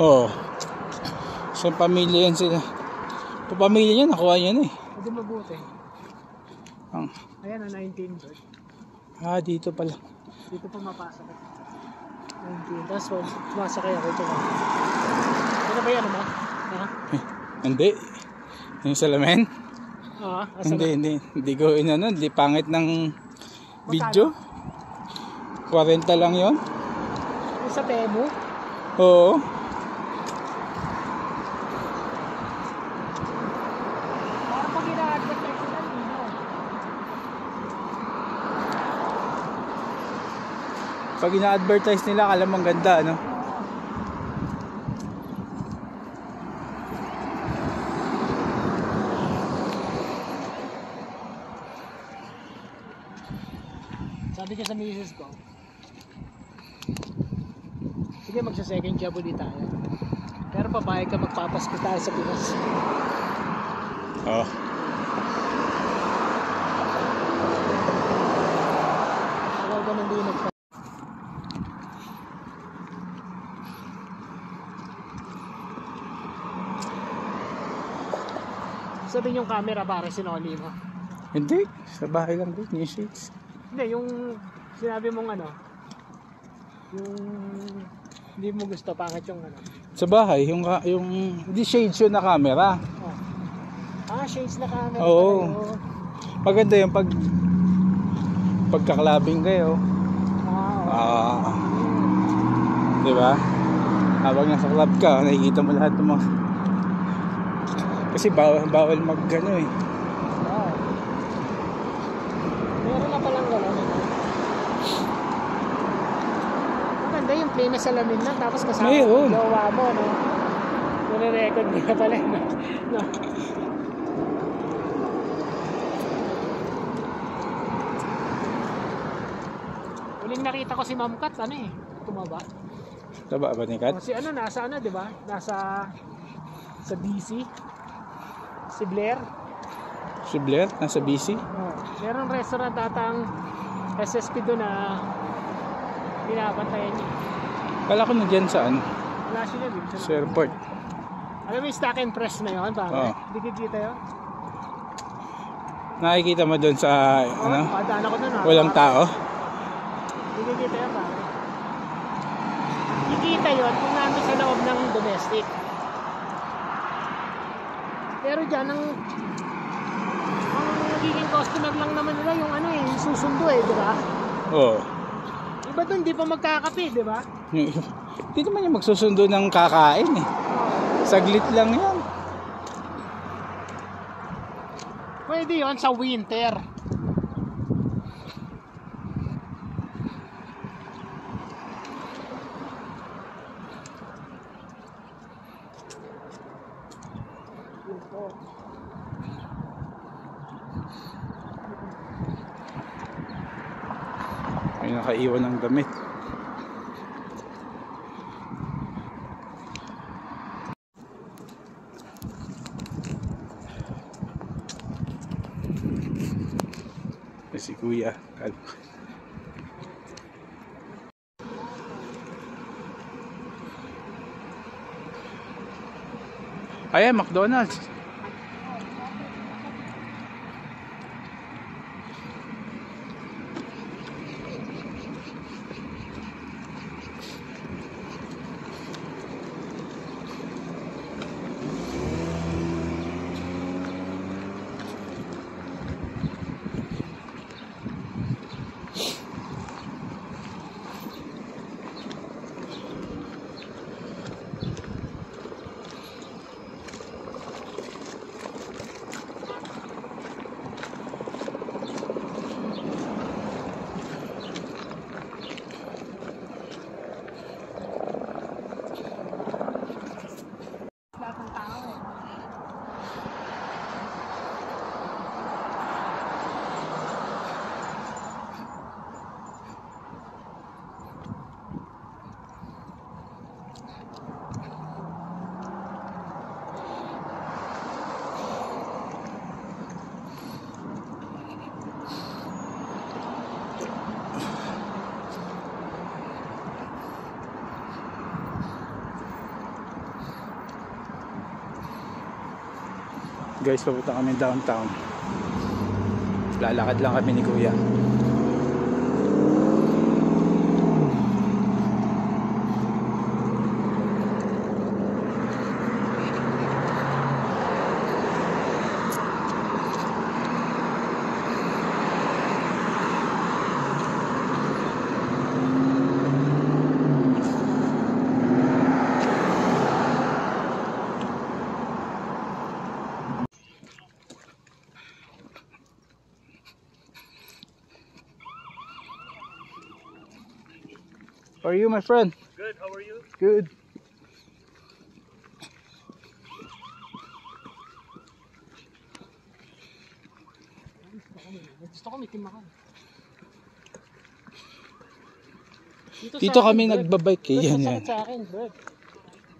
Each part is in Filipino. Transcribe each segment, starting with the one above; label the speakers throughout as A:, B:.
A: Oo. So pamilya yan sila. Pamilya niya, nakuha niya na eh.
B: Hindi mabuti. Ayan na 19 bird.
A: Dito pala.
B: Dito pa mapasok. 19. Tapos sumasakay ako ito. Ano ba yan naman?
A: Hindi. Yung salamin?
B: Hindi.
A: Hindi ko inano. Hindi pangit ng video. 40 lang yon.
B: Sa Temu?
A: Oo.
B: Parang pag ina-advertise nila, hindi.
A: Pag ina-advertise nila, alam mong ganda, no?
B: Sabi ko sa misis ko, sige magsa-second job ulit tayo. Pero pabayag ka magpapasko tayo sa Pinas.
A: Oo.
B: Ako ganun din sabi yung camera para sinoli mo.
A: Hindi. Sa bahay lang din. Yung shades.
B: Hindi, yung sinabi mong ano, yung hindi mo gusto, pangit yung ano.
A: Sa bahay, yung hindi shades yun na camera.
B: Shades na camera.
A: Oo. Maganda yung pagkaklabing kayo. Di ba? Habang nasa club ka, nakikita mo lahat ng mga... Kasi bawal mag-ano eh.
B: Meron na palang gano'n. Maganda yung plain na salamin lang, tapos kasama yung jowa mo, no? Nire-record niya pala, no? Huling nakita ko si Ma'am Kat, ano eh, tumaba.
A: Taba ba ni Kat?
B: Si ano, nasa ano, di ba? Nasa sa BC. Si Blair.
A: Si Blair, nasa BC?
B: Merong restaurant atang SSP doon na pinapantayan niya.
A: Kala ko na dyan sa ano?
B: Wala siya din.
A: Sa airport.
B: Alam mo yung stock and press na yun, pare? Hindi kita yun?
A: Nakikita mo doon sa ano?
B: Padaan ako doon.
A: Walang tao?
B: Hindi kita yun, pare. Kikita yun kung nandun sa loob ng domestic. Pero dyan, ang nagiging customer lang naman nila yung ano eh, yung susundo eh, di ba?
A: Oo.
B: Iba doon, di pa magkakape, di ba?
A: Hindi naman yung magsusundo ng kakain eh. Saglit lang yan.
B: Pwede yun sa winter.
A: May nakaiwan ng damit. Si Kuya. Ayan, McDonald's. Guys, papunta kami downtown. Lalakad lang kami ni Kuya. How are you, my friend?
C: Good, how are you?
A: Good.
B: Gusto ko may timakan.
A: Dito kami nagbabike eh. Yan yan.
B: Masakit sa akin, bro.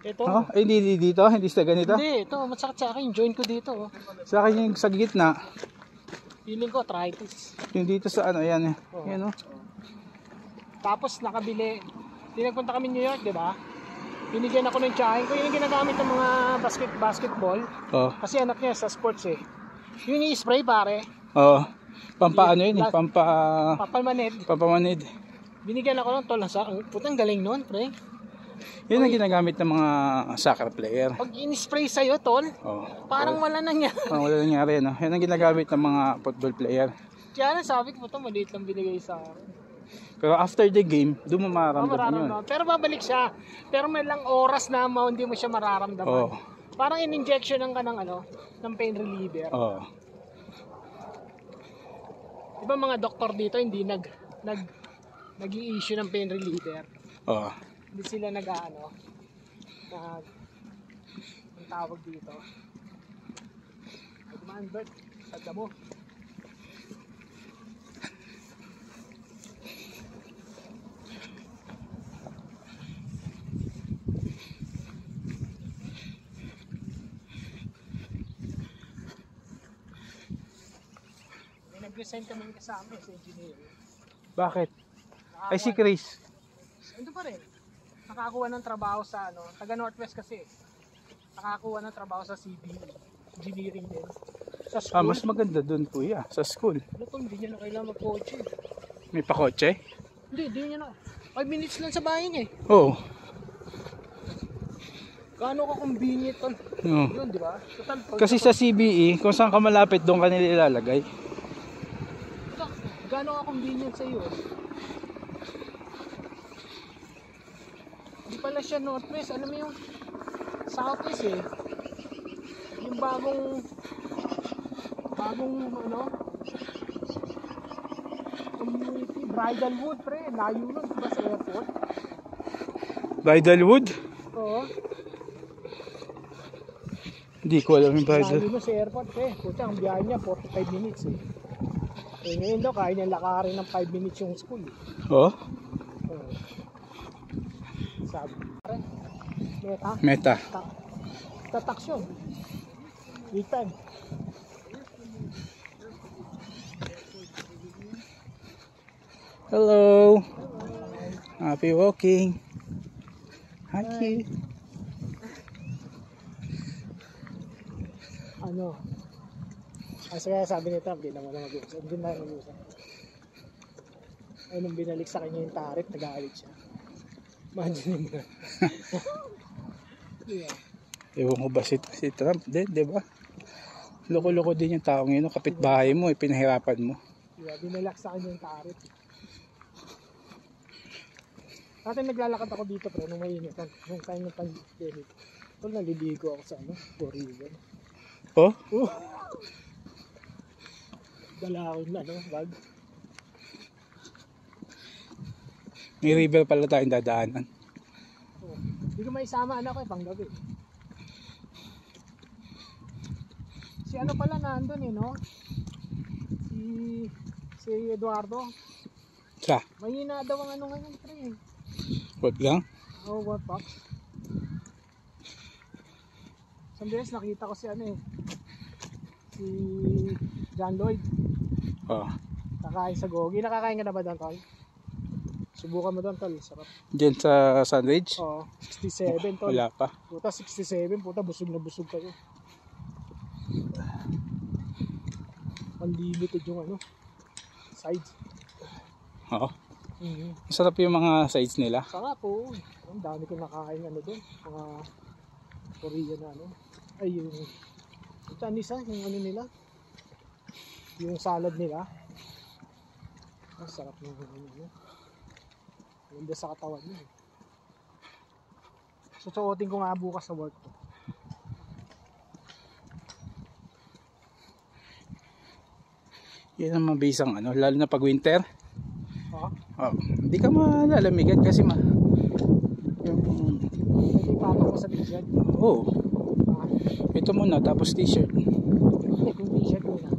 B: Ito.
A: Oh, hindi dito? Hindi sa ganito?
B: Hindi, ito. Masakit sa akin. Join ko dito. Oh.
A: Sa akin yung sa gitna.
B: Feeling ko, arthritis.
A: Yung dito sa ano, yan eh.
B: Oh.
A: Yan oh.
B: Tapos nakabili. Nagpunta kami New York, di ba? Binigyan ako ng tsahin ko. Yun yung ginagamit ng mga basketball.
A: Oh.
B: Kasi anak niya sa sports eh. Yun yung spray pare.
A: Oh. Pampa ano yun eh. Pampamanid.
B: Binigyan ako ng tol. Putang galing nun, pre.
A: Yun ang ginagamit ng mga soccer player.
B: Pag in-spray sa'yo, tol, parang wala nangyari.
A: Parang wala nangyari, no? Yan ang ginagamit ng mga football player.
B: Kaya na sabi ko, putang maliit lang binigay sa akin.
A: Pero after the game, doon mo mararamdaman yun.
B: Pero babalik siya. Pero may lang oras na hindi mo siya mararamdaman. Parang in-injection ng ng pain reliever. Diba mga doktor dito hindi nag-i-issue ng pain reliever. Hindi sila ang tawag dito. Kumaan, Bert. Sada mo. May nag-resign kami kasama sa engineer.
A: Bakit? Ay si Chris.
B: Ito pa rin. Nakakuha ng trabaho sa taga Northwest kasi. Nakakuha ng trabaho sa CBE. Engineering din. Sa school.
A: Mas maganda doon Kuya, sa school.
B: Hindi niya na kailangan mag-coach eh.
A: May pakotse?
B: Hindi niya na. 5 minutes lang sa bahay niya eh.
A: Oo.
B: Gaano ka convenient on? Yun, di ba?
A: Kasi sa CBE, kung saan ka malapit, doon ka nila ilalagay.
B: Gaano ka convenient sa iyo? Hindi pala siya Northwest. Alam mo yung Southwest eh. Yung bagong community. Bridalwood pre. Layo nun. Diba sa airport?
A: Bridalwood?
B: Oo.
A: Hindi ko alam yung Bridalwood.
B: Layo nun sa airport pre. Puta, ang biyahe niya 45 minutes eh. Eh ngayon daw, kaya niya lakarin ng 5 minutes yung school. Sabi.
A: Meta.
B: Tataks yun. Big time.
A: Hello. Happy walking. Hi.
B: Kaya sabi nito, hindi naman mag-uusap. Hindi na mag-uusap. Ay, nung binalik sa kanya yung tarif, nag-aalit siya. Imagine mo na. Yeah.
A: Ewan ko ba si Trump din, di ba? Loko-loko din yung taong yun. Kapitbahay mo, pinahirapan mo.
B: Yeah, binalak sa kanya yung tarif. Dati naglalakad ako dito, pero nung mainit, nung time ng pandemic, naliligo ako sa Oregon. Dala ako na, bag.
A: May river pala tayong dadaanan.
B: Hindi ko may isama anak ko panggabi. Si pala nandun no? Si Eduardo. Mahina daw ang ngayon pre.
A: What lang?
B: What box? Sandali nakita ko si si John Lloyd. Kakain sa Gogi. Nakakain ka na ba doon, tol? Subukan mo doon, tol. Sarap.
A: Diyan sa Sandwich?
B: 67, tol.
A: Wala pa.
B: Puta, 67. Puta, busog na busog kayo. Unlimited yung ano, sides.
A: Oo. Masarap yung mga sides nila.
B: Sarap po. Ang dami ko nakain ano doon. Mga Korean na ano. Ay yung Chinese yung ano nila. Yung salad nila. Ang sarap ng ano. Ganda sa katawan niya. Susuotin ko nga bukas sa work ko.
A: Yan ang mabisang ano, lalo na pag winter.
B: Oh,
A: hindi ka malalamigan kasi
B: yung pwede pato ko sa t-shirt.
A: Oo. Ito muna tapos t-shirt.
B: Hindi, kung t-shirt muna.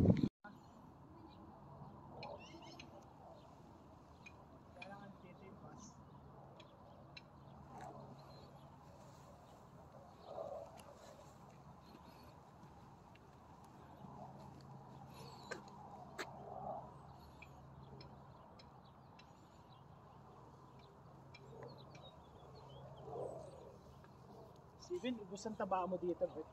B: Steven, ubos ang taba mo dito, Bert.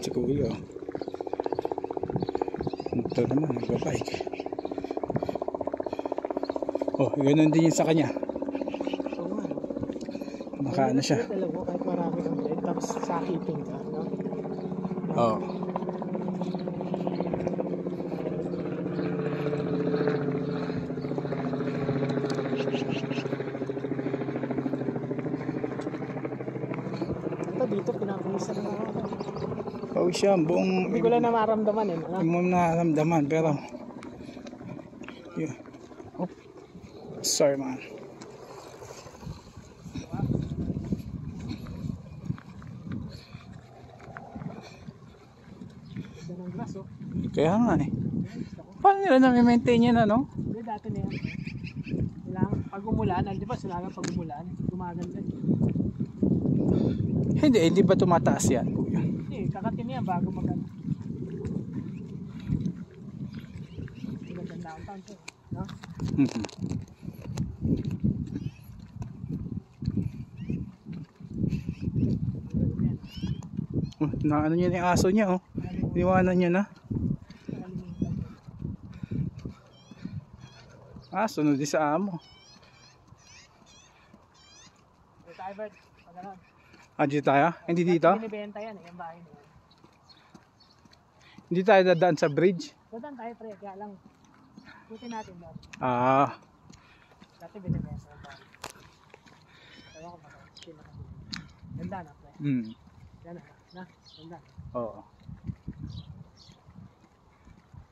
A: Si Kuya. Ito naman, nagbabike. Oh, ganun din yun sa kanya. Nakaano siya.
B: Alam mo, kahit marami kang blend, tapos sakitin ka, no?
A: Oo.
B: Ito dito, pinapulisan na ako.
A: Oh, siya, buong...
B: Hindi ko lang namaramdaman eh.
A: Hindi mo nararamdaman, pero... Yeah. Oh. Sorry, man.
B: Ganda ng grass, oh.
A: Kaya nga eh. Paano nila na-maintain yan, ano?
B: Hindi, dati na yan. Kailangan, pag umulan, di ba sila pag umulan, gumaganda.
A: Hindi ba tumataas yan, Kuya?
B: Hindi, kakatin yan bago mag-ano. Maganda ang tanto, no?
A: Na ano niya yung aso niya, oh. Iwanan niya na. Sunod din sa amo.
B: Bert, pag-anon.
A: Dito tayo? Hindi dito?
B: Binibenta yan, yung bahay niya.
A: Hindi tayo dadaan sa bridge?
B: Dadaan tayo, pre, kaya lang. Buti natin doon. Dati binibenta yung bahay. Kaya ko ba? Ganda na, pre. Ganda na. Ganda.
A: Oo.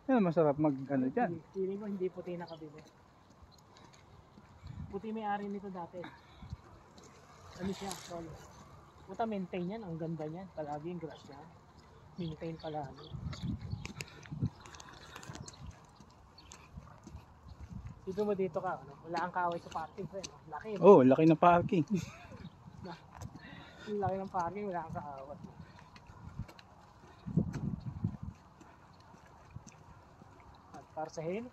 A: Yan, masarap mag ano dyan.
B: Feeling ko hindi puti na kabili. Puti may-ari nito dati. Ano siya? Sorry. Puta, maintain yan. Ang ganda niyan. Palagi yung grass niya. Maintain palagi. Dito mo dito ka. Ano? Wala kang kaway sa parking. Friend. Laki.
A: Oh, laki ng parking.
B: Laki ng parking. Wala kang kaway. At para sa hill.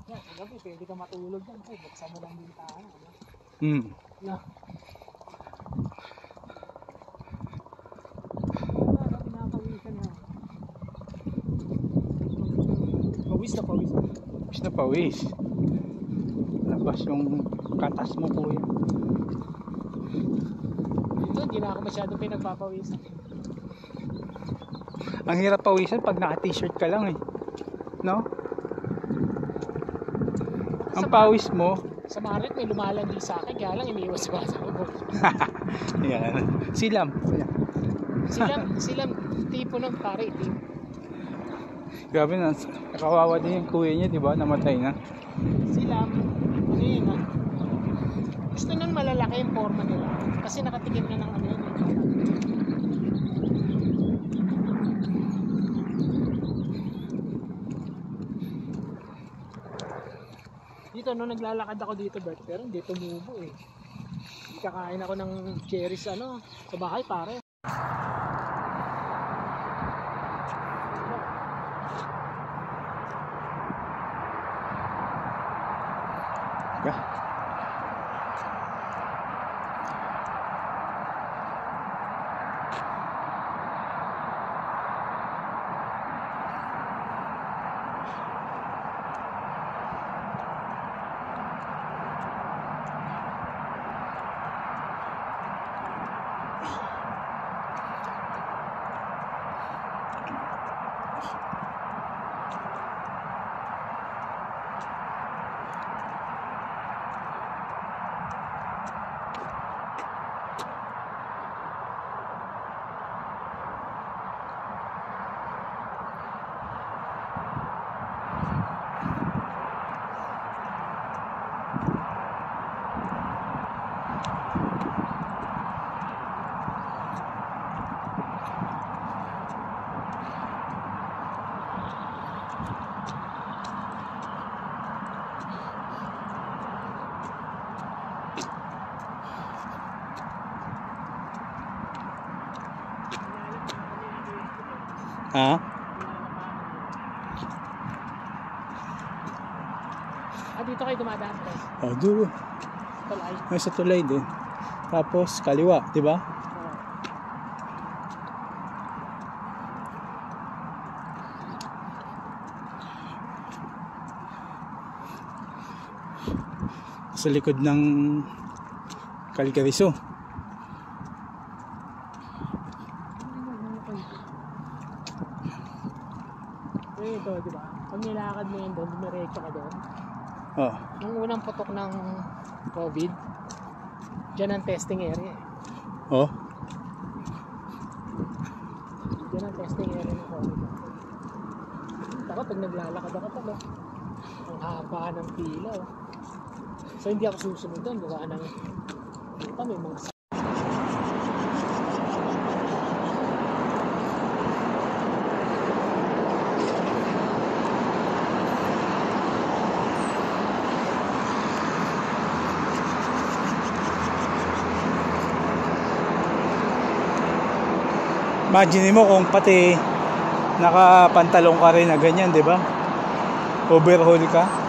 B: Yan, sa gabi, pwede ka matulog dyan. Okay, buksan mo lang bintana. No? Pinapawisan yan. Pawis na pawis.
A: Pawis na pawis. Labas yung katas mo, Kuya.
B: Ito, hindi na ako masyado pinagpapawisan.
A: Ang hirap pawisan pag naka-t-shirt ka lang eh. No? Ang pawis mo
B: sa Marit may lumalandi sa akin, kaya lang iniiwas ko sa ako.
A: Yan. Silam
B: tipo ng pare tipo.
A: Grabe na, kawawa din yung kuya niya, di ba? Namatay na.
B: Silam ano yun, ha? Gusto nang malalaki yung forma nila kasi nakatikim na ng ano yun. dito no, naglalakad ako dito Bert, pero hindi tumubo eh. Kakain ako ng cherries ano, sa bahay pare.
A: Yeah. Ha?
B: Dito kayo dumadaan pre.
A: Oh, doon.
B: Tulay.
A: Ay, sa tulay din. Tapos kaliwa, di ba? Sa likod ng Calcariso.
B: Ito, di ba? Pag nilakad mo yun doon, dumiretso ka doon.
A: Oh.
B: Yung unang putok ng COVID, dyan ang testing area eh.
A: Oh.
B: Dyan ang testing area ng COVID. Ako, pag naglalakad ako talo, ang haba ng pila oh. So hindi ako susunod doon, gawa ng dito may mga
A: Imagine mo kung pati nakapantalong ka rin na ganyan, di ba? Overhaul ka.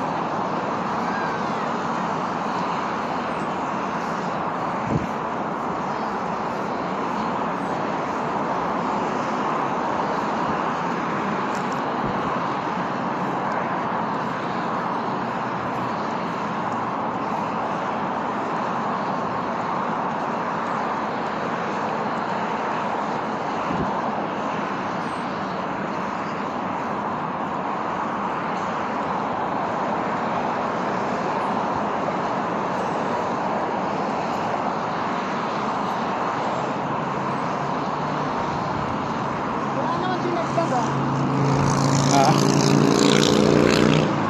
A: Ha?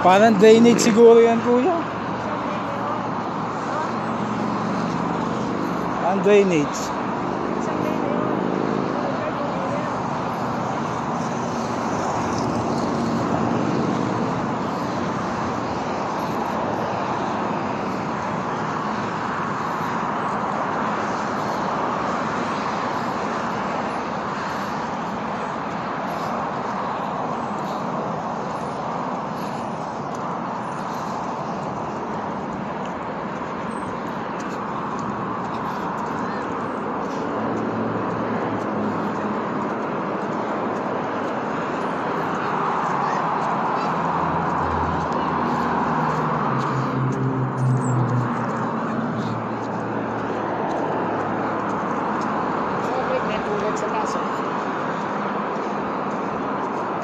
A: Parang drainage siguro yan, kuya. Parang drainage.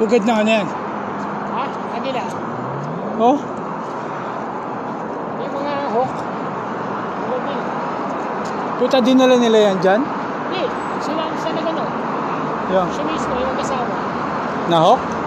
A: Pugad na ano yan?
B: Ha? Kanila?
A: Oh?
B: Yung mga hook.
A: Puta, dinala nila yan dyan?
B: Hindi. Sila na gano'n.
A: Yung?
B: Siya mismo, yung kasama.
A: Nahok?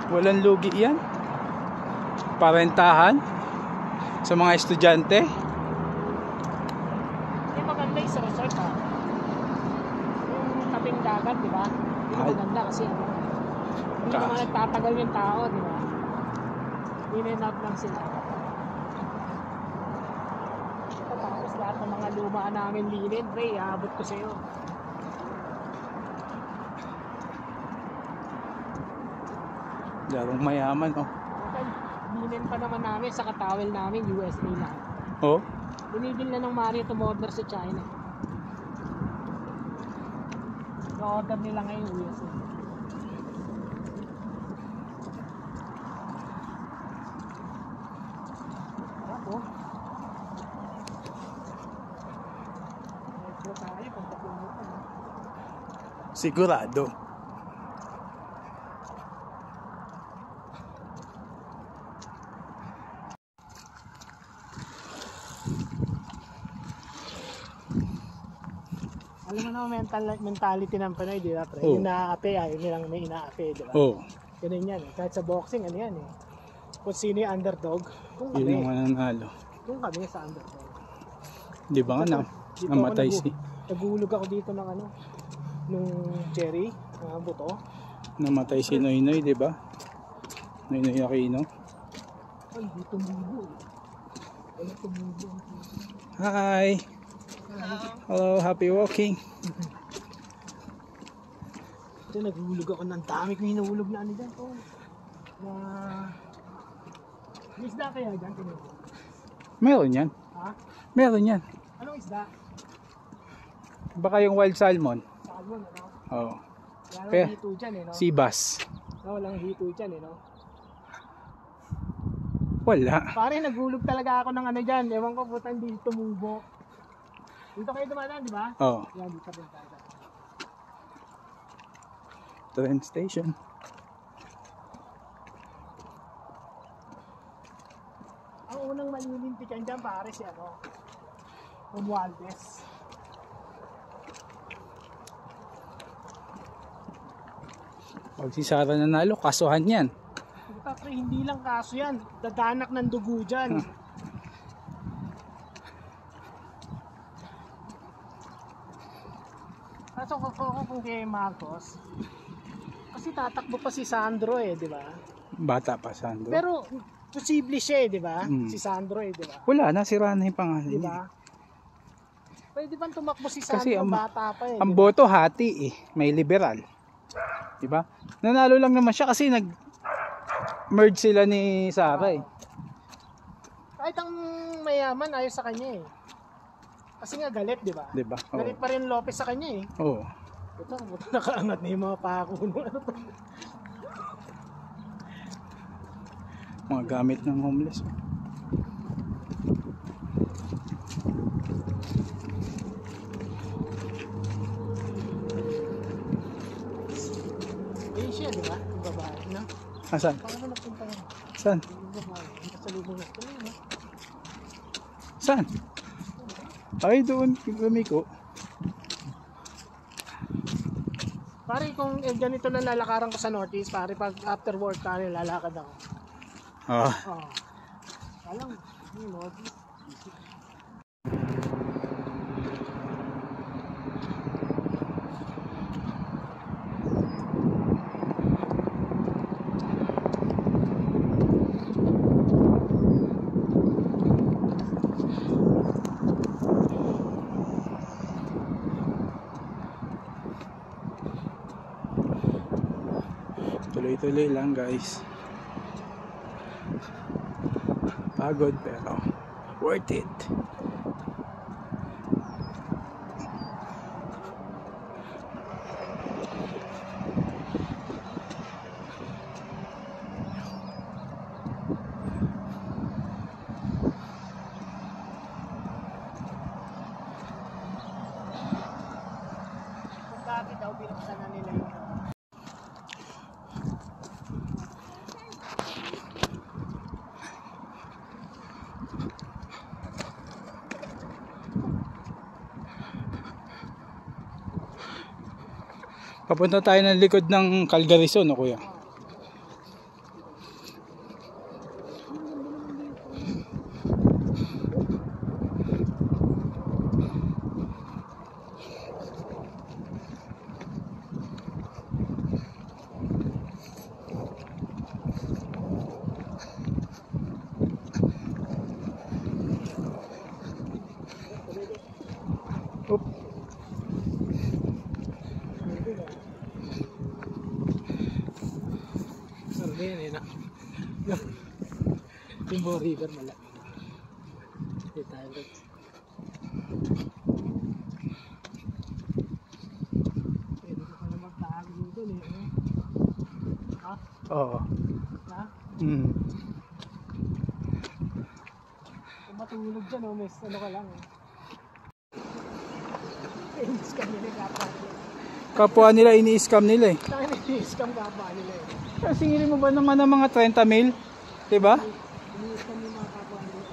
A: Walang lugi yan. Parentahan sa mga estudyante.
B: Yung maganda yung sa resort ha. Yung tabing dagat, di ba? Yung maganda kasi hindi naman nagtatagal yung tao, di ba? In and out lang sila. Tapos lahat ng mga luma namin linin, pre, aabot ko sa'yo.
A: Larong mayaman, oh.
B: Linin pa naman namin sa katawel namin, USA lang.
A: Oh?
B: Binibil na ng Mario tumorder sa China. I-order nila ngayon USA. Ako? Medyo tayo kung papunta.
A: Sigurado.
B: Alam mo naman mentality ng Pinoy, di ba, pre?
A: Oh.
B: Yung naaapi, ayaw nilang may inaapi, di ba?
A: Oh.
B: Ganun yan eh. Kahit sa boxing, ano yan eh. Kung sino yung underdog, kung
A: Yun
B: kami.
A: yung mananalo.
B: Kung kami sa underdog.
A: Di ba nga
B: Dito
A: namatay
B: ako
A: si...
B: Naguhulog ako dito ng ano, nung cherry, buto.
A: Namatay si Noy Noy, di ba? Noy Noy Aquino.
B: Ay, dito tumubo eh. Wala tumubo.
A: Hi! Hello, happy walking.
B: Ito, naguhulog ako ng dami kong hinuhulog na ano dyan. Oh. Na... May isda kaya dyan? Tinubo.
A: Meron yan.
B: Ha?
A: Meron yan.
B: Anong isda?
A: Baka yung wild salmon.
B: Salmon, ano?
A: Oo.
B: Wala
A: Kaya,
B: nang hito dyan eh, no?
A: sea bass.
B: No, walang hito dyan eh, no?
A: Wala.
B: Pare, naghulog talaga ako ng ano dyan. Ewan ko, puta, hindi tumubo. Dito kayo dumadaan, di ba?
A: Oo.
B: Yan, dito rin tayo.
A: Train station.
B: Ang unang malilintikan dyan, pare, si ano? Romualdez.
A: Pag si Sara nanalo, kasuhan yan.
B: Puta, pre, hindi lang kaso yan. Dadanak ng dugo dyan. Kaso kung kay Marcos, kasi tatakbo pa si Sandro eh, di ba?
A: Bata pa, Sandro.
B: Pero posible siya eh, di ba?
A: Mm.
B: Si Sandro eh, di ba?
A: Wala, nasira na yung pangalan
B: Di
A: niya.
B: ba? Pwede bang tumakbo si Sandro,
A: Kasi
B: bata pa eh.
A: Ang
B: di ba?
A: boto hati eh. May liberal. Diba? Nanalo lang naman siya kasi nag-merge sila ni Sara eh.
B: Kahit ang mayaman ayaw sa kanya eh. Kasi nga galit, di ba?
A: Diba? Oo.
B: Galit pa rin Lopez sa kanya eh.
A: Oo.
B: Ito, nakaangat na yung mga pako. Ano to?
A: Mga gamit ng homeless.
B: Ayun siya, di ba? Yung babae, no?
A: Saan?
B: Paano napunta yun?
A: Saan?
B: Yung babae, yung kasalubong natin, no?
A: Saan? Ay, doon. Lumiko.
B: Pare, kung ganito lang lalakaran ko sa Northeast, pare, pag after work, pare, lalakad ako.
A: Oo.
B: Oo. Alam, yung Northeast.
A: Tuloy-tuloy lang guys. Pagod pero worth it.
B: Kung bakit daw binuksan na nila yung
A: Papunta tayo ng likod ng Calgarizon, no kuya?
B: yan eh, no? Yung Bow River malaki. Hindi tayo rin. Pwede ko pala magtago dito eh. Ha?
A: Oo.
B: Ha?
A: Mm.
B: Kung matulog dyan, oh, miss, ano ka lang eh. I-scam nila yung kapwa nila.
A: Kapwa nila ini-scam nila eh.
B: Saan i-scam kapwa nila eh.
A: Singilin mo ba naman ng mga 30 mil? Diba?
B: I-scam yung mga kapwa nila.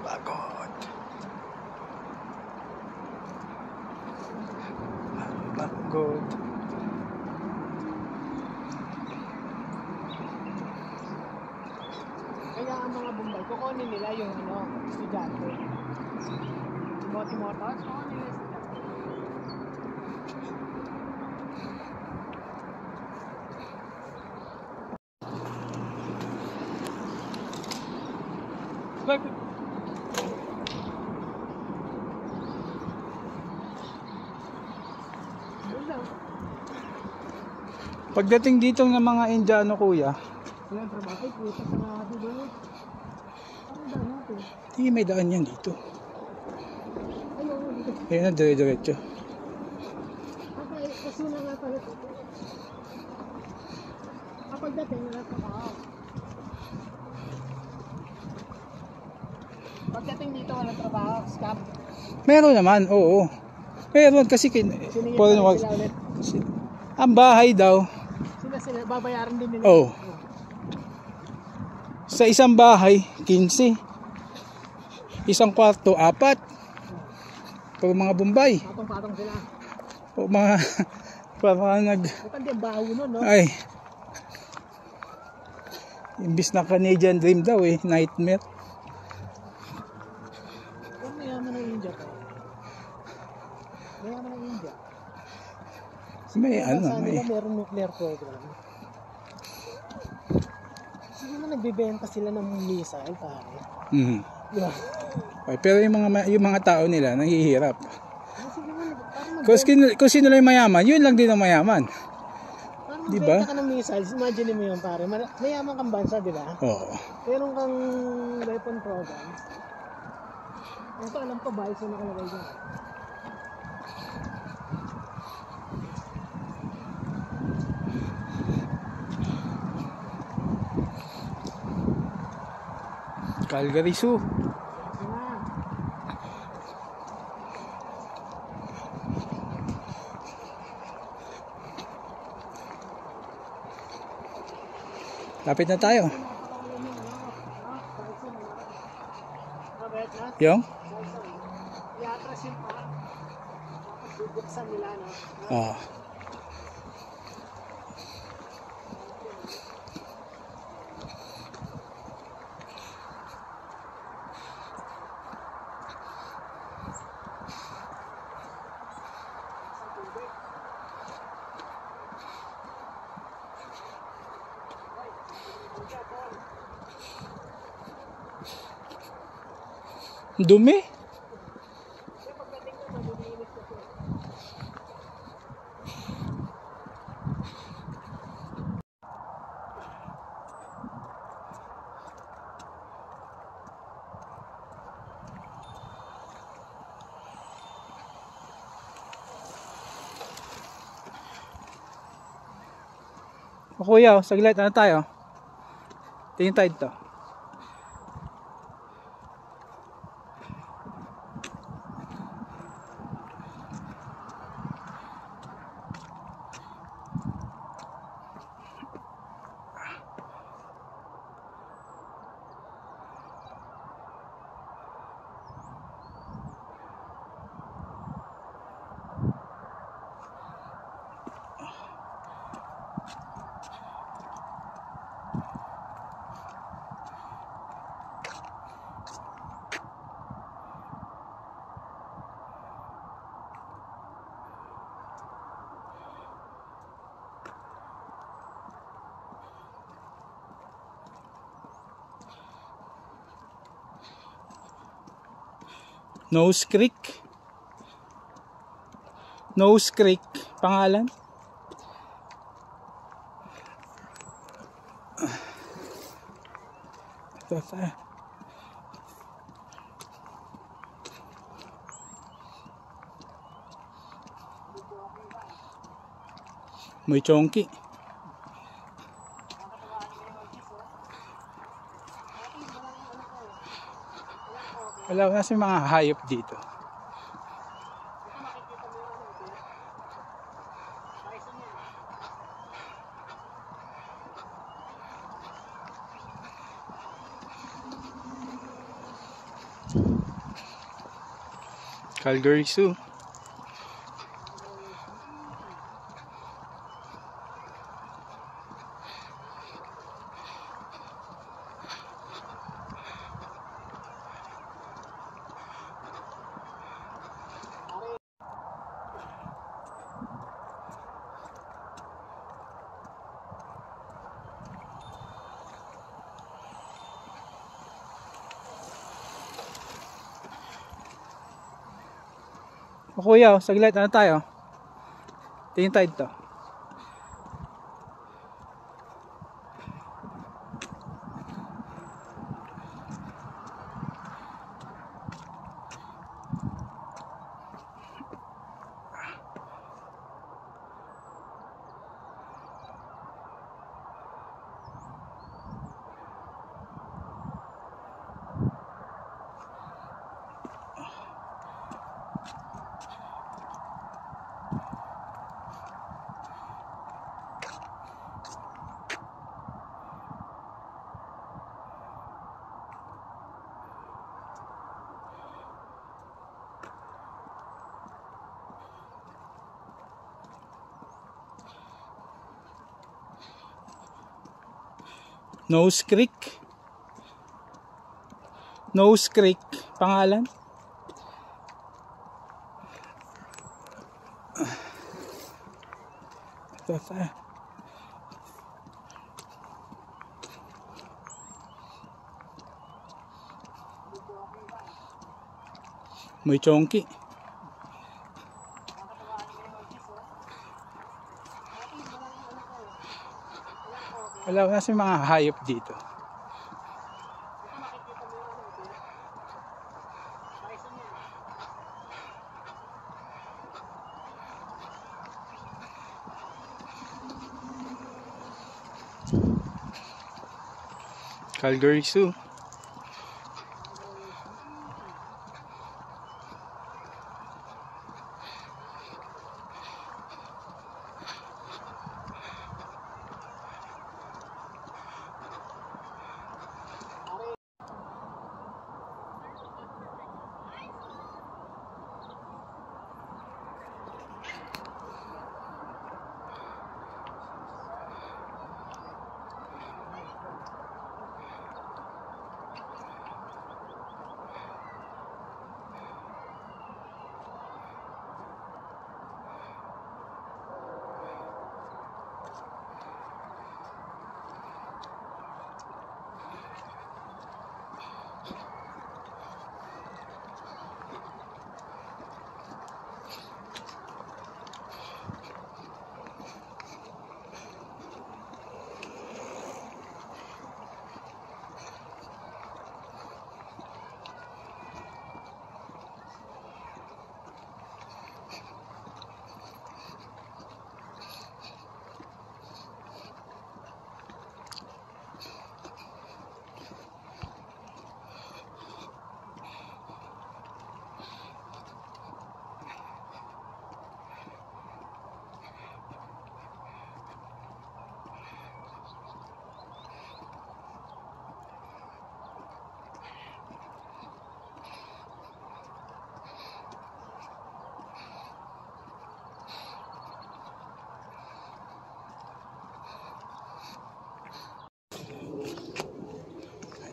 A: Bagot. Bagot.
B: Kaya ang mga Bombay, kukunin nila yung ano, estudyante. Timothy Motors, kukunin nila estudyante. Yun lang.
A: Pagdating dito ng mga Indiano kuya,
B: Wala ang trabaho, puta sa mga diba? Ano daan natin?
A: hindi may daan yan dito.
B: Ano, dito.
A: Ayun na, dire-diretso.
B: Kasi na nga pala ito. Kapag dating, wala trabaho. Pagdating dito, wala trabaho, scam.
A: Meron naman, oo. Meron kasi
B: Sinigil pa rin sila ulit.
A: ang bahay daw.
B: Sila, babayaran din nila.
A: Oo. Sa isang bahay, 15. Isang kwarto, 4. Pag mga Bombay.
B: Patong-patong sila.
A: O mga para nag
B: Matandi ang baho nun, no?
A: ay imbis na Canadian dream daw eh, nightmare.
B: Yan mayaman ng India to. Mayaman ng India.
A: May ano,
B: Sa
A: may
B: nila meron nuclear program. Siguro nagbebenta sila ng missile, pare.
A: mhm.
B: Yeah.
A: Okay, pero yung mga tao nila nahihirap.
B: Parang
A: Kung sino lang yung mayaman, yun lang din ang mayaman.
B: Parang
A: Diba?
B: magbenta ka ng missiles, imagine mo yun pare. Mayaman kang bansa, di ba?
A: Oo.
B: Meron kang weapon program. Ito alam ko, bias yung nakalagay dyan.
A: Calgary Zoo.
B: Ah,
A: Lapit na tayo.
B: Robert, ha?
A: Yung?
B: I-atras yung pa. Tapos bubuksan nila, no?
A: Oo. Dumi? O kuya, saglit, ano tayo? Tingin tayo dito. Nose Creek. Nose Creek pangalan. Ito tayo. May chonky. Wala na si mga hayop dito. Calgary Zoo. O kuya, saglit, ano tayo? Tingin tayo dito. Nose Creek. Nose Creek pangalan. Ito tayo. May chonky. Wala na si mga hayop dito. Calgary Zoo.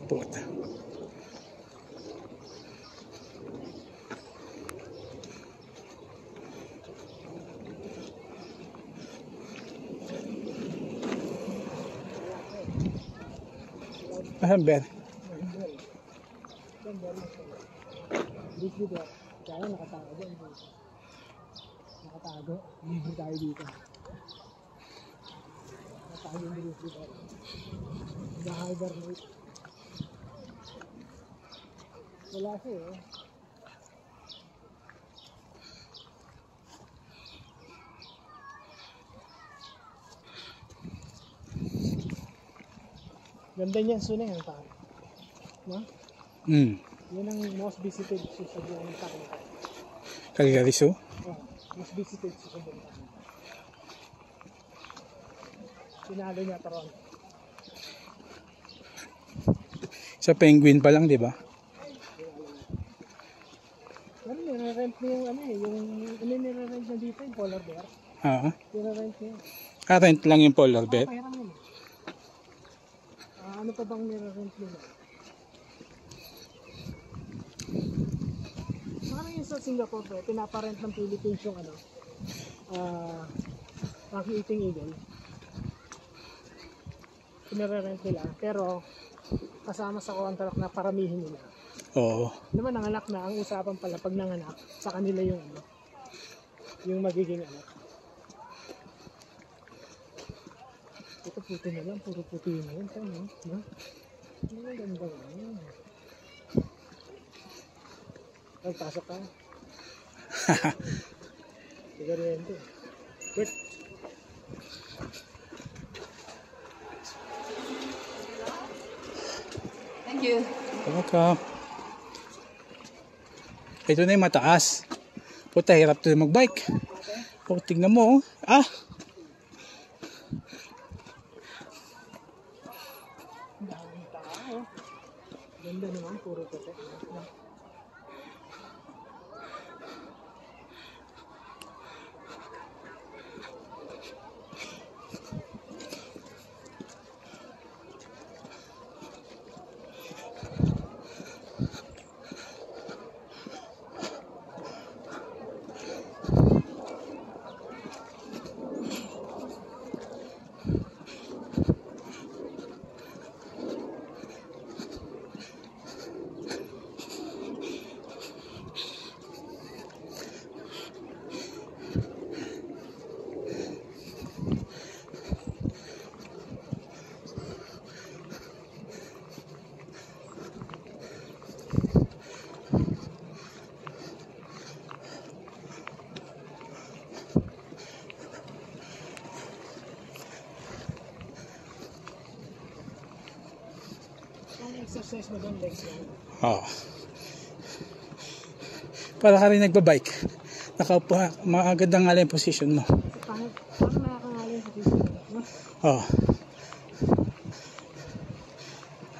A: Puta. Ayan, Ben.
B: grizzly bear. Kaya nakatago doon. Nakatago. Libre tayo dito. Nakatago yung grizzly bear. Nag-hibernate. Wala siya eh. Ganda niyan, Sunay ang tao. No? Yan ang most visited sa buong Takina.
A: Caligariso?
B: Oh, most visited sa buong Takina. Sinalo niya Toronto.
A: Sa penguin pa lang, di ba?
B: Pero nire-rent niya yung ano eh, yung nire-rent na dito yung polar bear. Nire-rent niya.
A: Rent lang yung polar bear?
B: Pahiram yun eh. Ano pa bang nire-rent nila? Parang yung sa Singapore, pinaparent ng Philippines yung ano, Rocky Eating Eagle. Pinare-rent nila, pero kasama sa contract na paramihin nila.
A: Oo.
B: Naman nanganak na, ang usapan pala pag nanganak, sa kanila yung ano, yung magiging ano. Ito puti na lang, puro puti na yun. No? Ang ganda nga yun. Pasok ka. Sigariente. Good.
C: Thank you.
A: Welcome. Ito na yung mataas. Puta, hirap to mag-bike. O, tignan mo. Ah!
B: Daming tao. Ganda naman, puro puti. Exercise mo doon, legs lang.
A: Oo. Para ka rin nagbabike. Nakaupo, maganda nga lang yung position mo.
B: Parang nakakangalan sa physical. No?
A: Oo.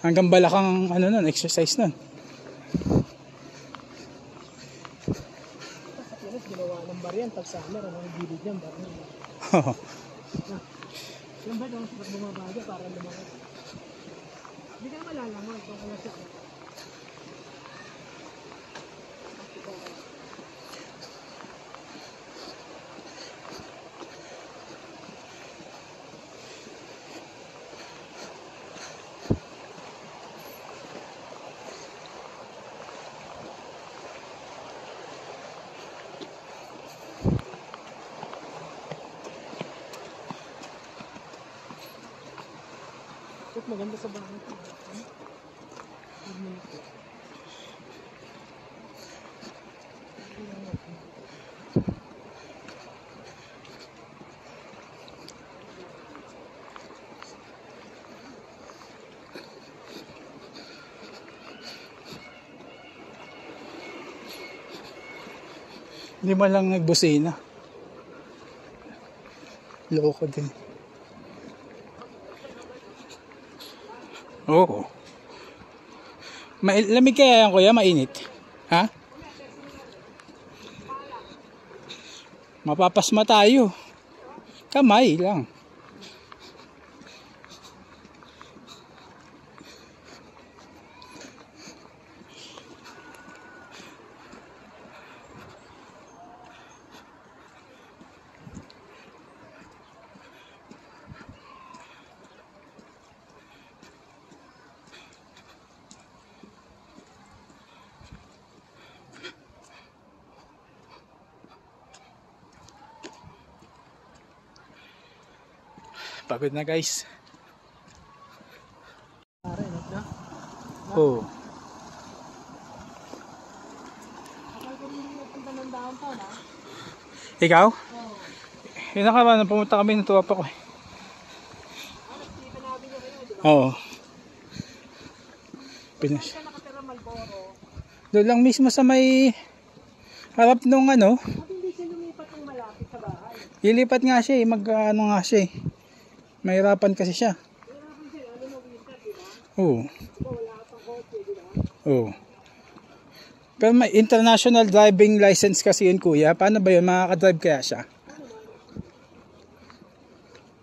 A: Hanggang balakang ano nun, exercise nun.
B: Sa Pinas, ginawa ng bariyan. Pag summer, ang gilid niyan, bariyan.
A: Oo.
B: Yung ba daw, bumaba dyan para lumangat. Hindi ka malalangan kung kaya siya. Maganda sa bahay ko.
A: Hindi man lang nagbusina. Loko din. Oo. Lamig kaya yan, kuya? Mainit? Ha? Mapapasma tayo. Kamay lang. Pagod na guys.
B: Pare, no?
A: Oo.
B: Akal ko rin yung punta ng downtown, ha?
A: Ikaw?
B: Oo.
A: Yun na ka ba, pumunta kami, natuwa pa ko eh.
B: Nakikita namin nyo kayo, di ba?
A: Oo.
B: Saan ka nakatira, Malboro?
A: Doon lang mismo sa may harap nung ano.
B: At hindi siya lumipat ng malapit sa bahay.
A: Lilipat nga siya eh, ano nga siya eh. Mahirapan kasi siya.
B: Mahirapan siya, lalo na winter, di ba?
A: Oo.
B: Diba, wala ka pang kotse, di ba?
A: Oo. Pero may international driving license kasi yun kuya. Paano ba yun? Makakadrive kaya siya?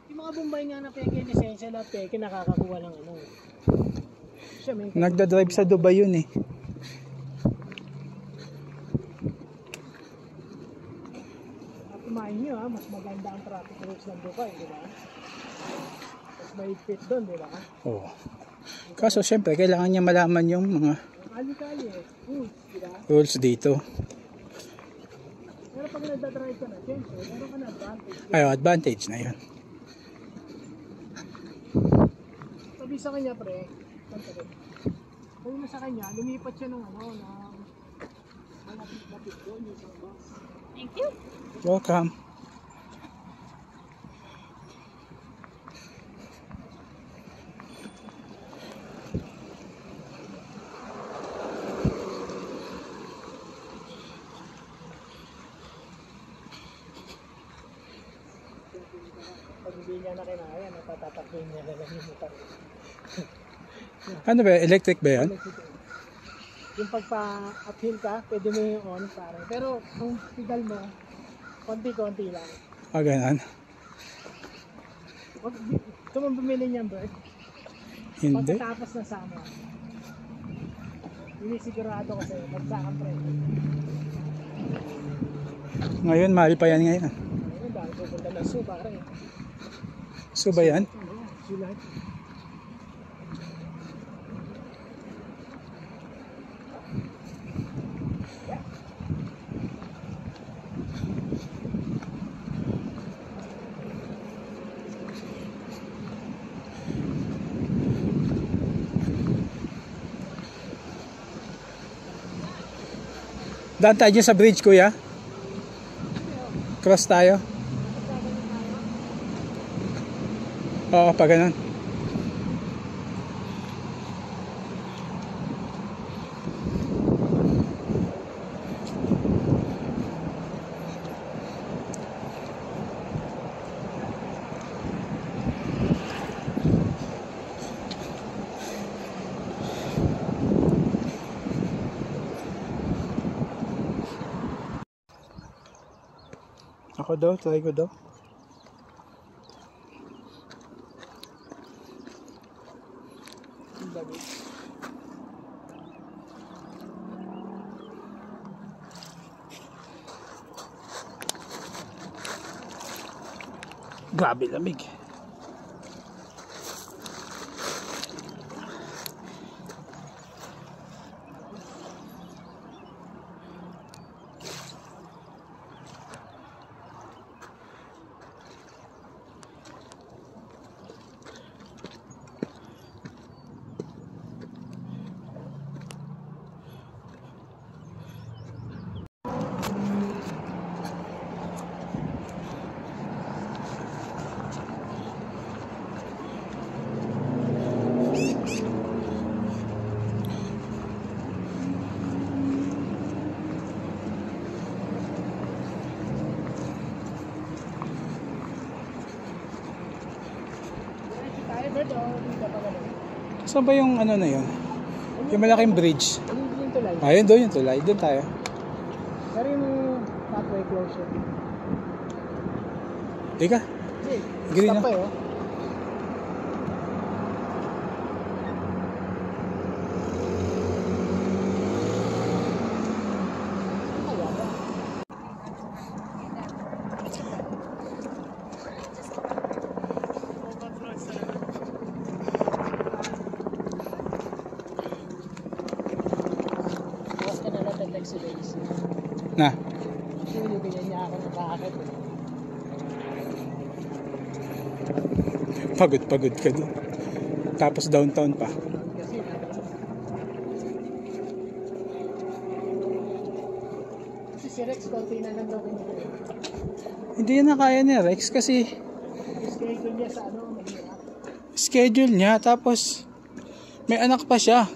B: Yung mga Bombay nga na peke, lisensya na peke, nakakakuha ng ano. Siya may
A: Nagda-drive sa Dubai yun eh.
B: at kumain nyo ha, mas maganda ang traffic rules ng Dubai, di ba? Mas mahigpit doon, di ba?
A: Oo. Kaso syempre kailangan niya malaman yung mga
B: Kali-kali eh, di ba?
A: rules dito.
B: Pero pag nagdadrive ka na, siyempre, meron ka na advantage.
A: Ay, advantage na yun.
B: Sabi sa kanya, pre, sabi mo sa kanya, lumipat siya ng ano, ng malapit-lapit doon, yung sa bus. Thank you.
A: Welcome.
B: Pag hindi niya na kinaya, natatatakbuhin niya na lang yung motor.
A: Ano ba? Electric ba yan?
B: Yung pagpa-uphill ka, pwede mo yung on, pare. Pero kung pedal mo, konti-konti lang.
A: Ah, ganun.
B: Ito mong bumili niyan, Bert.
A: Hindi.
B: Pagkatapos na sama, sinisigurado ko sa'yo, magsakang pre.
A: Ngayon, mahal pa yan ngayon.
B: Ayun, dahil pupunta ng Su, pare.
A: So ba yan?
B: Oo, sulat.
A: Daan tayo dyan sa bridge kuya. Cross tayo. Oo, pa ganun. Ako daw, try ko daw. Grabe lamig. Saan ba yung ano na yun? Yung malaking bridge.
B: Yung tulay.
A: Ayun doon yung tulay. Doon tayo.
B: Pero yung pathway closure.
A: Teka.
B: Hindi.
A: Green
B: Stop
A: na.
B: pa eh.
A: Na.
B: Binibigyan niya ako ng bakit.
A: Pagod ka dun. Tapos downtown pa.
B: Kasi si Rex, konti na lang daw.
A: Hindi na kaya ni Rex kasi
B: Schedule niya sa ano, mahirap.
A: schedule niya, tapos may anak pa siya.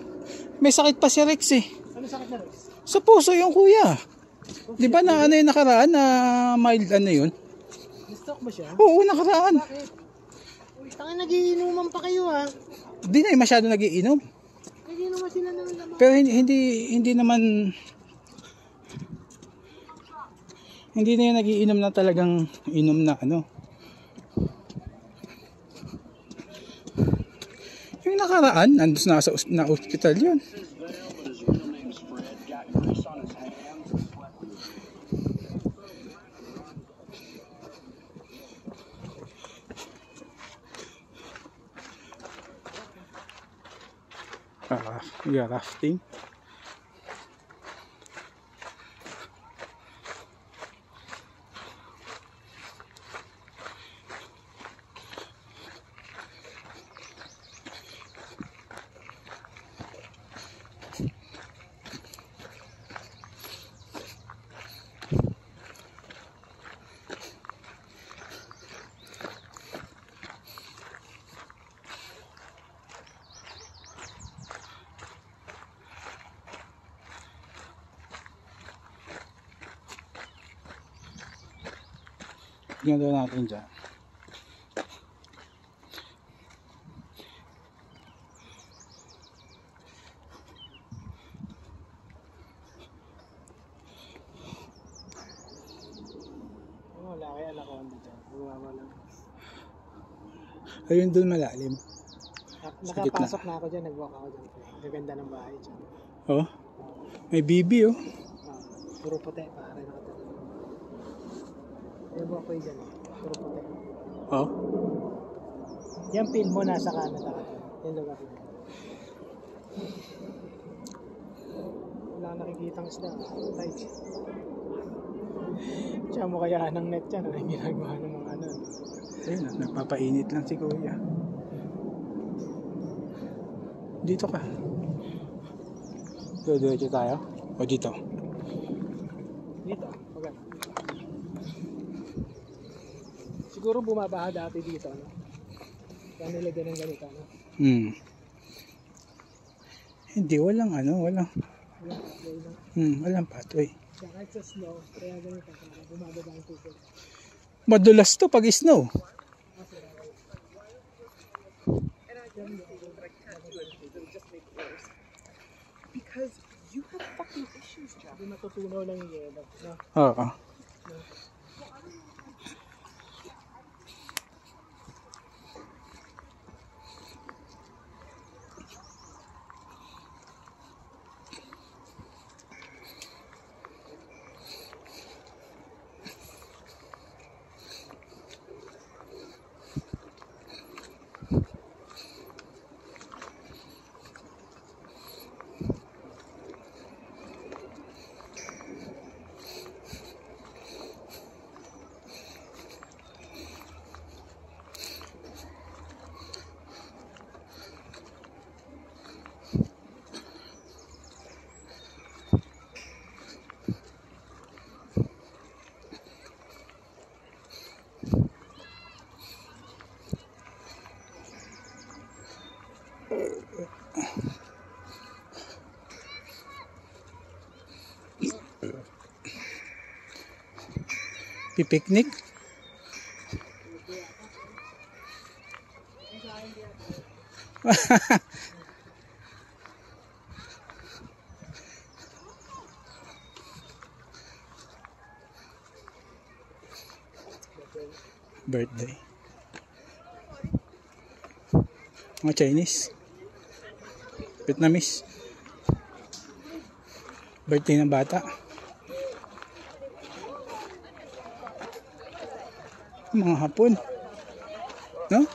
A: May sakit pa si Rex eh.
B: Ano sakit na Rex?
A: Sa puso yung kuya. Di ba na ano yung nakaraan na mild ano yun?
B: Na-stroke ba siya?
A: Oo, nakaraan.
B: Bakit? Uy, tangin, nagiinuman pa kayo ha.
A: Di na masyado nagiinom.
B: Nagiinuman sila ng lamang.
A: Pero hindi naman, hindi na yung nagiinom na talagang inom na ano. Yung nakaraan, nandun na sa hospital yun. Yeah, rafting. Tingnan daw natin dyan.
B: Wala kaya anak ko dito. Bumawa lang.
A: Ayun doon malalim.
B: Nakapasok na ako dyan, nag-walk ako dyan. Gaganda ng bahay dyan.
A: Oh, may bibi oh.
B: Puro puti, pare nakatala. Ayun ba ako dyan, puro puti.
A: Oh.
B: Yung pin mo nasa Canada ka. Yung lugar na. Wala nakikitang isda. Right. Diyan mo kaya ng net yan. Ano yung ginagawa ng mga ano.
A: Ayun, nagpapainit lang si kuya. Dito ka. Diretso tayo? O dito?
B: Dito, maganda. Siguro bumabaha dati dito, no? Kaya nilagyan ng ganito, no?
A: Hindi, walang ano, walang
B: pathway, no?
A: Walang pathway.
B: Kaya kahit sa snow, kaya ganito, kaya bumababa ang tubig.
A: Madulas to pag snow.
B: Because you have fucking issues, Jack. Hindi natutunaw lang yung yelo, no?
A: Oo. Pipiknik? Birthday. Mga Chinese. Vietnamese. Birthday ng bata. Mga Hapon. No?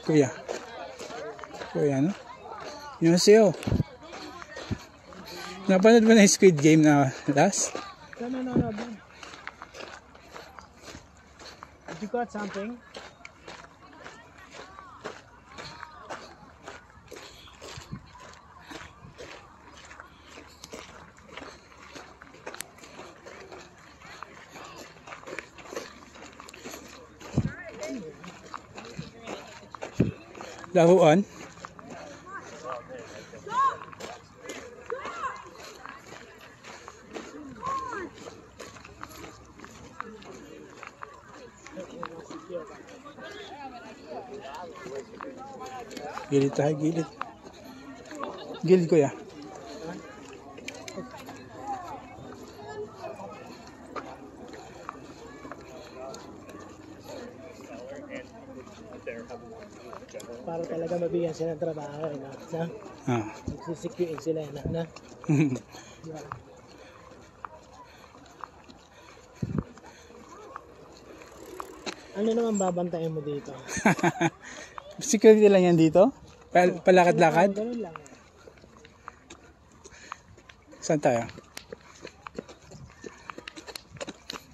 A: Kuya. Kuya, no? Yun siyo. Napanood mo na yung Squid Game na last?
B: No. Did you got something?
A: Laruan. Gilid tayo, gilid. Gilid kuya.
B: Para talaga mabigyan sila ng trabaho, no? Nagsisecure sila, na? Ano naman babantayan mo dito?
A: Security lang yan dito? Palakad-lakad?
B: Ganun lang.
A: Saan tayo?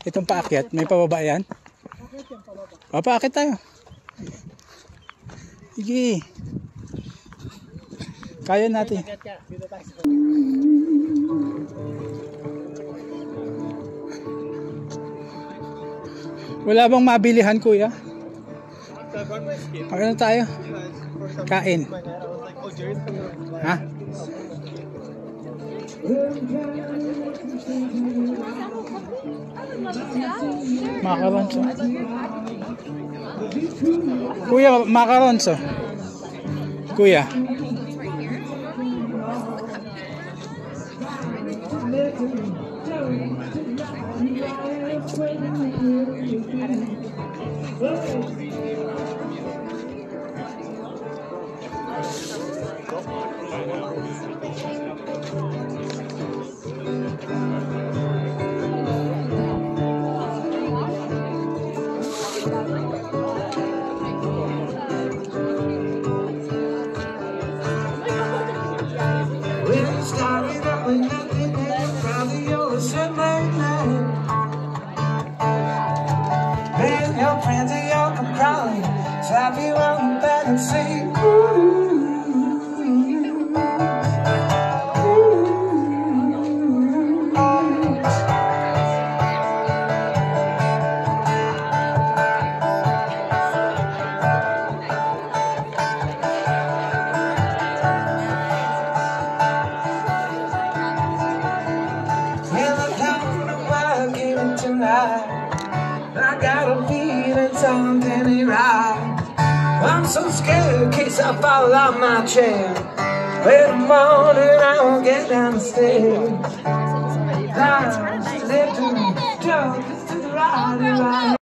A: Itong paakyat, may pababa yan?
B: Bakit yung pababa?
A: O, paakyat tayo. Sige. Kaya natin.
B: Dito tayo sa
A: Wala bang mabilihan kuya? Ano tayo? Kain. Ha? Macarons. Kuya, macarons. Kuya.
C: I got a feeling something ain't right. I'm so scared in case I fall out my chair. In the morning I won't get down the stairs. I live to the jump, just to the right.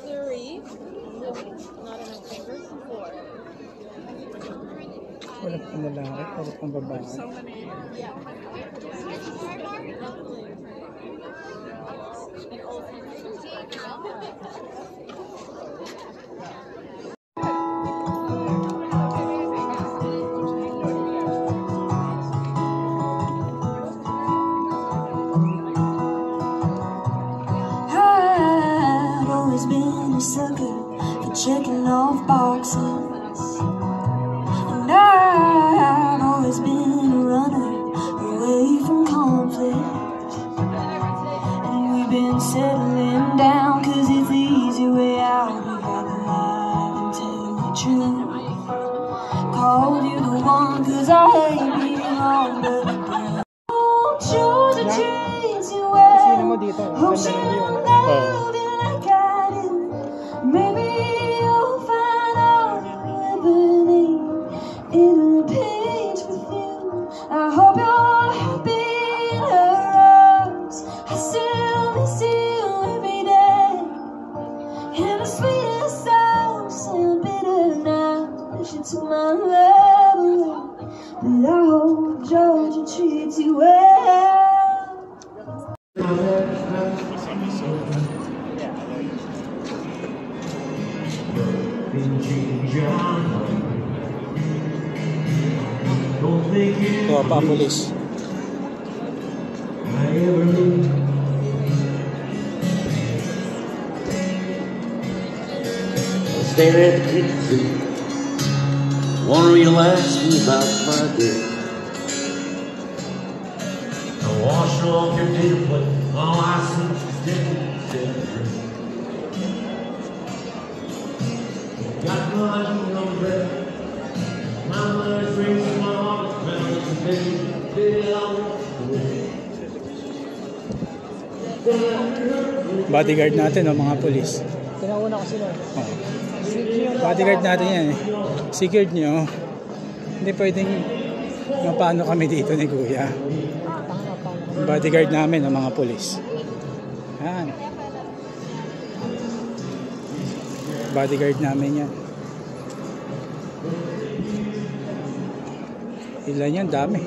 D: Three. Not enough fingers. Four.
A: Wala pang lalaki, wala pang babae.
C: I've always been a sucker for checking off boxes, and I've always been a runner away from conflict. And we've been settling down 'cause it's the easy way out. We gotta lie and tell the truth. Called you the one 'cause I hate being wrong, but don't choose to treat you well.
B: Sino mo dito?
C: Hope
B: Ganda
C: she
B: ng view.
C: don't love you like I do. Maybe you'll find out happening in a page with you. I hope you're happy in her arms. I still miss you every day. And the sweetest sounds sound bitter now. She took my love away, but I hope Georgia treats you well.
A: Ito pa, pulis.
E: ever meet. Staring at the kitchen, wondering you'll ask me about my day. I wash off your dinner plate, all I see is different. Got blood in your breath, my blood rings my heart, and baby, I walk away.
A: Bodyguard natin, mga pulis.
B: Pinauna ko sila.
A: Bodyguard natin yan eh. Secured nyo. Hindi pwedeng mapano kami dito ni Kuya. Bodyguard namin ng mga pulis. Yan. Bodyguard namin yan. Ilan yan? Dami.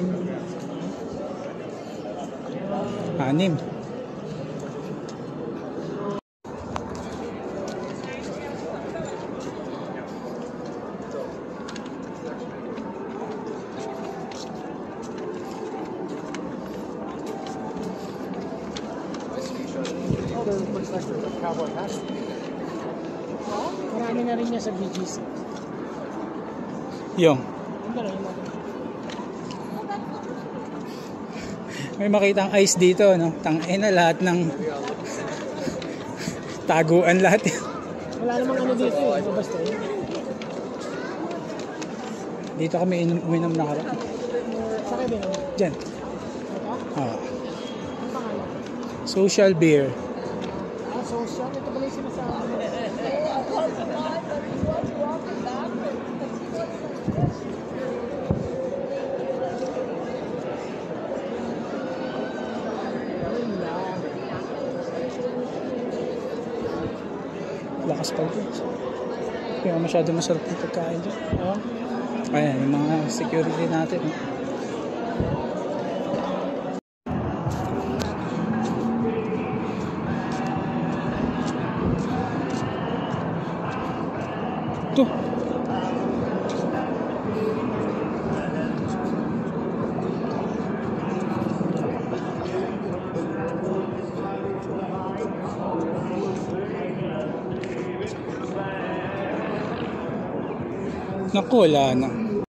A: 6.
B: Marami na rin niya sa BGC.
A: Yung. May makitang ice dito, no? Tangina lahat ng taguan lahat.
B: Wala namang ano dito eh. Basta eh.
A: Dito kami uminom na karap.
B: Sa kayo din?
A: Diyan.
B: Ito?
A: Ah.
B: Ang pangalan?
A: Social beer.
B: Ah, social. Ito pala yung sinasabi.
A: Lakas pa ito. Kaya masyado masarap yung pagkain dyan. Ayan, yung mga security natin. Ito. Naku, wala na.